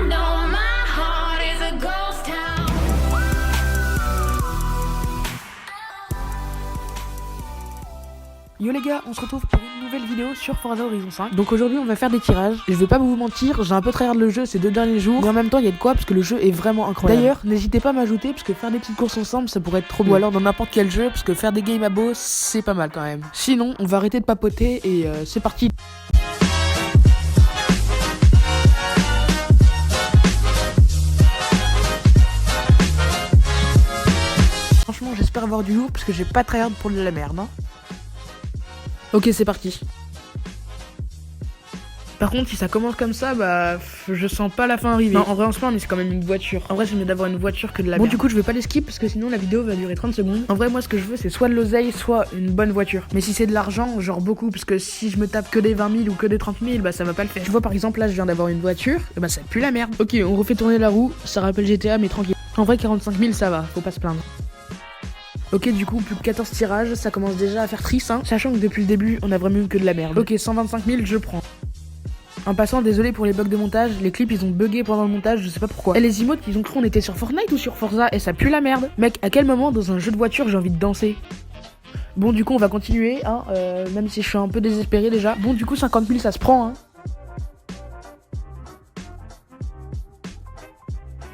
know my heart is a ghost town. Yo les gars, on se retrouve pour une nouvelle vidéo sur Forza Horizon 5. Donc aujourd'hui on va faire des tirages. Et je vais pas vous mentir, j'ai un peu tryhard le jeu ces 2 derniers jours. Mais en même temps il y a de quoi parce que le jeu est vraiment incroyable. D'ailleurs n'hésitez pas à m'ajouter parce que faire des petites courses ensemble ça pourrait être trop bien. Ou alors dans n'importe quel jeu parce que faire des games à boss c'est pas mal quand même. Sinon on va arrêter de papoter et c'est parti. Franchement j'espère avoir du lourd parce que j'ai pas tryhard pour de la merde hein. Ok c'est parti. Par contre si ça commence comme ça bah je sens pas la fin arriver. Non en vrai on se plaint mais c'est quand même une voiture. En vrai c'est mieux d'avoir une voiture que de la merde. Bon du coup je vais pas les skip parce que sinon la vidéo va durer 30 secondes. En vrai moi ce que je veux c'est soit de l'oseille soit une bonne voiture. Mais si c'est de l'argent genre beaucoup parce que si je me tape que des 20 000 ou que des 30 000 bah ça va pas le faire. Tu vois par exemple là je viens d'avoir une voiture et bah ça pue la merde. Ok on refait tourner la roue, ça rappelle GTA mais tranquille. En vrai 45 000 ça va, faut pas se plaindre. Ok du coup plus que 14 tirages, ça commence déjà à faire triste hein. Sachant que depuis le début on a vraiment eu que de la merde. Ok 125 000 je prends. En passant désolé pour les bugs de montage, les clips ils ont bugué pendant le montage, je sais pas pourquoi. Et les emotes ils ont cru on était sur Fortnite ou sur Forza et ça pue la merde. Mec à quel moment dans un jeu de voiture j'ai envie de danser? Bon du coup on va continuer hein, même si je suis un peu désespéré déjà. Bon du coup 50 000 ça se prend hein.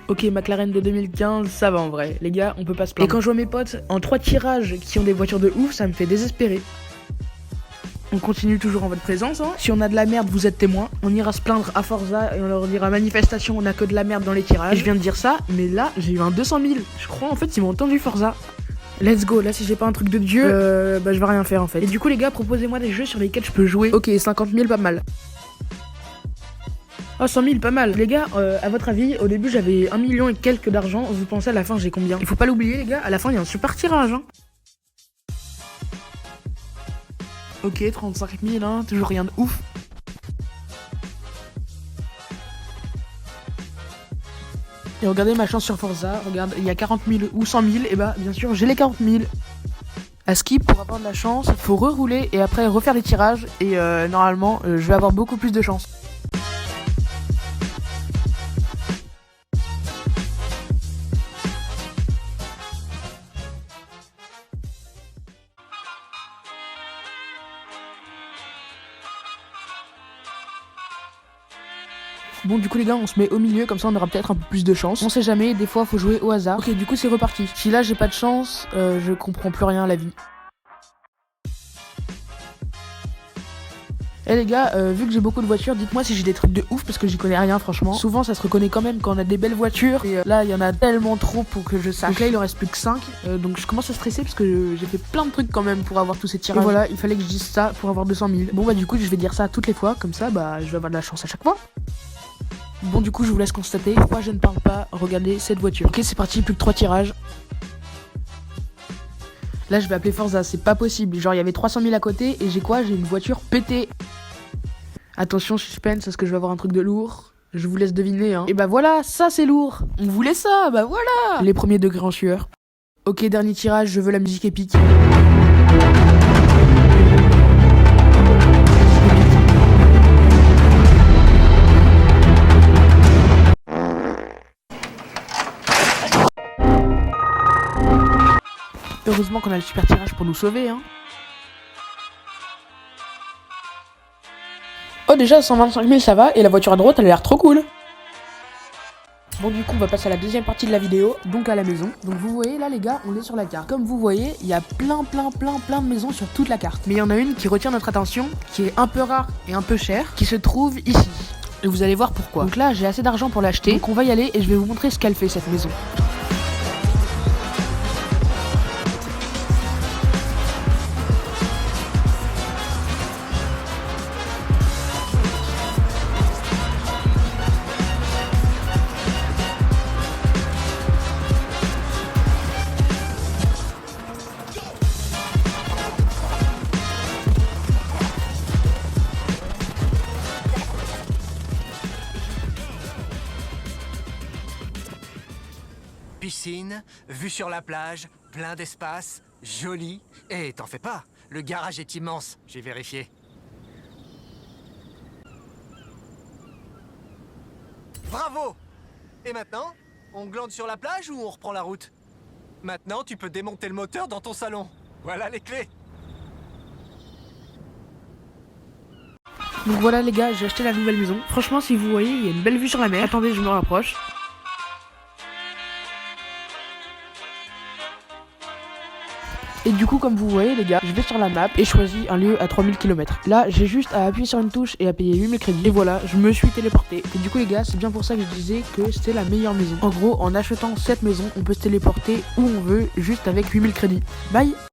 Ok, McLaren de 2015, ça va en vrai. Les gars, on peut pas se plaindre. Et quand je vois mes potes en 3 tirages qui ont des voitures de ouf, ça me fait désespérer. On continue toujours en votre présence, hein. Si on a de la merde, vous êtes témoins. On ira se plaindre à Forza et on leur dira manifestation, on a que de la merde dans les tirages. Et je viens de dire ça, mais là, j'ai eu un 200 000. Je crois en fait, ils m'ont entendu Forza. Let's go, là si j'ai pas un truc de dieu, bah je vais rien faire en fait. Et du coup les gars, proposez-moi des jeux sur lesquels je peux jouer. Ok, 50 000, pas mal. Oh 100 000 pas mal. Les gars, à votre avis, au début j'avais 1 million et quelques d'argent. Vous pensez à la fin j'ai combien? Il faut pas l'oublier les gars, à la fin il y a un super tirage hein. Ok 35 000 hein, toujours rien de ouf. Et regardez ma chance sur Forza, regarde, il y a 40 000 ou 100 000, et bah bien sûr j'ai les 40 000. À skip pour avoir de la chance, faut rerouler et après refaire les tirages. Et normalement je vais avoir beaucoup plus de chance. Bon du coup les gars on se met au milieu comme ça on aura peut-être un peu plus de chance. On sait jamais, des fois faut jouer au hasard. Ok du coup c'est reparti. Si là j'ai pas de chance, je comprends plus rien à la vie. Eh les gars, vu que j'ai beaucoup de voitures, dites-moi si j'ai des trucs de ouf parce que j'y connais rien franchement. Souvent ça se reconnaît quand même quand on a des belles voitures. Et là il y en a tellement trop pour que je sache. Donc là il en reste plus que 5. Donc je commence à stresser parce que j'ai fait plein de trucs quand même pour avoir tous ces tirages. Et voilà, il fallait que je dise ça pour avoir 200 000. Bon bah du coup je vais dire ça toutes les fois, comme ça bah je vais avoir de la chance à chaque fois. Bon du coup je vous laisse constater pourquoi je ne parle pas. Regardez cette voiture. Ok c'est parti, plus que 3 tirages. Là je vais appeler Forza, c'est pas possible. Genre il y avait 300 000 à côté et j'ai quoi? J'ai une voiture pétée. Attention suspense, est-ce que je vais avoir un truc de lourd? Je vous laisse deviner hein. Et bah voilà, ça c'est lourd. On voulait ça, bah voilà. Les premiers degrés en sueur. Ok dernier tirage, je veux la musique épique. Heureusement qu'on a le super tirage pour nous sauver hein. Oh déjà 125 000 ça va et la voiture à droite elle a l'air trop cool. Bon du coup on va passer à la deuxième partie de la vidéo, donc à la maison. Donc vous voyez là les gars on est sur la carte. Comme vous voyez il y a plein de maisons sur toute la carte. Mais il y en a une qui retient notre attention, qui est un peu rare et un peu chère, qui se trouve ici. Et vous allez voir pourquoi. Donc là j'ai assez d'argent pour l'acheter, donc on va y aller et je vais vous montrer ce qu'elle fait cette maison. Piscine, vue sur la plage, plein d'espace, joli. Et t'en fais pas, le garage est immense, j'ai vérifié. Bravo! Et maintenant, on glande sur la plage ou on reprend la route? Maintenant, tu peux démonter le moteur dans ton salon. Voilà les clés. Donc voilà les gars, j'ai acheté la nouvelle maison. Franchement, si vous voyez, il y a une belle vue sur la mer. Attendez, je me rapproche. Et du coup, comme vous voyez les gars, je vais sur la map et choisis un lieu à 3000 km. Là, j'ai juste à appuyer sur une touche et à payer 8000 crédits. Et voilà, je me suis téléporté. Et du coup les gars, c'est bien pour ça que je disais que c'était la meilleure maison. En gros, en achetant cette maison, on peut se téléporter où on veut, juste avec 8000 crédits. Bye!